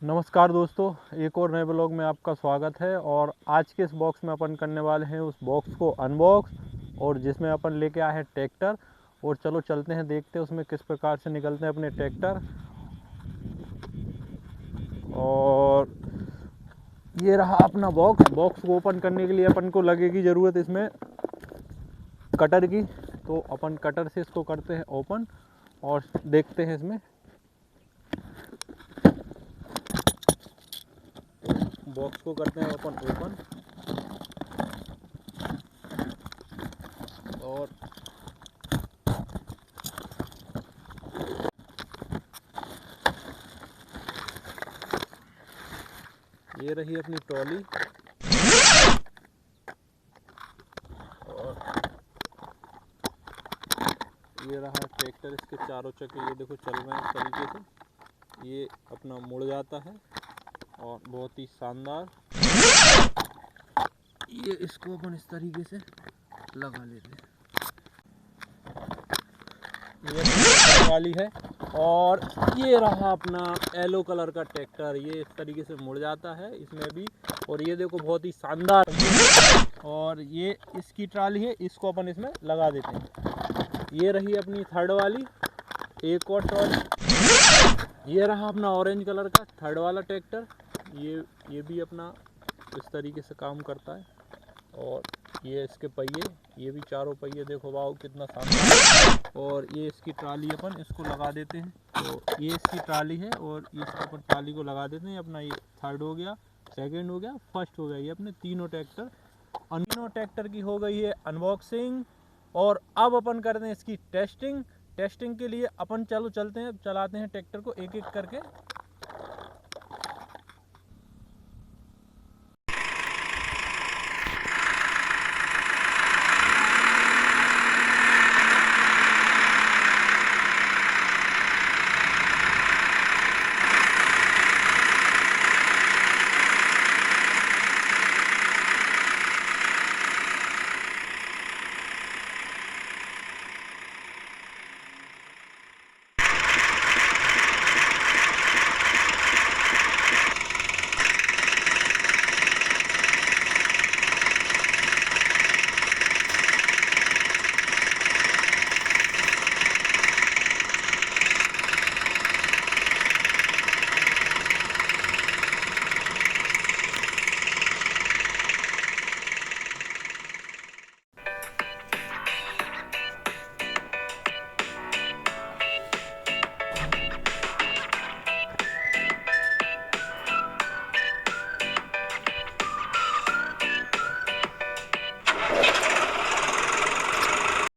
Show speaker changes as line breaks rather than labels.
नमस्कार दोस्तों, एक और नए ब्लॉग में आपका स्वागत है। और आज के इस बॉक्स में अपन करने वाले हैं उस बॉक्स को अनबॉक्स, और जिसमें अपन लेके आए हैं ट्रैक्टर। और चलो चलते हैं, देखते हैं उसमें किस प्रकार से निकलते हैं अपने ट्रैक्टर। और ये रहा अपना बॉक्स। बॉक्स को ओपन करने के लिए अपन को लगेगी ज़रूरत इसमें कटर की, तो अपन कटर से इसको करते हैं ओपन और देखते हैं इसमें बॉक्स को करते हैं अपन ओपन। और ये रही अपनी ट्रॉली। और ये रहा ट्रैक्टर, इसके चारों चक्के ये देखो चल रहे हैं इस तरीके से। ये अपना मुड़ जाता है और बहुत ही शानदार। ये इसको अपन इस तरीके से लगा लेते हैं। ये ट्रैक्टर वाली है। और ये रहा अपना येलो कलर का ट्रैक्टर, ये इस तरीके से मुड़ जाता है इसमें भी। और ये देखो बहुत ही शानदार। और ये इसकी ट्राली है, इसको अपन इसमें लगा देते हैं। ये रही अपनी थर्ड वाली, एक और ट्रॉली। ये रहा अपना ऑरेंज कलर का थर्ड वाला ट्रैक्टर। ये भी अपना इस तरीके से काम करता है। और ये इसके पहिए, ये भी चारों पहिए देखो, वाह कितना शानदार। और ये इसकी ट्राली अपन इसको लगा देते हैं। तो ये इसकी ट्राली है और इसको अपन ट्राली को लगा देते हैं। अपना ये थर्ड हो गया, सेकंड हो गया, फर्स्ट हो गया। ये अपने तीनों ट्रैक्टर की हो गई है अनबॉक्सिंग। और अब अपन करते हैं इसकी टेस्टिंग के लिए अपन चलते हैं, चलाते हैं ट्रैक्टर को एक एक करके।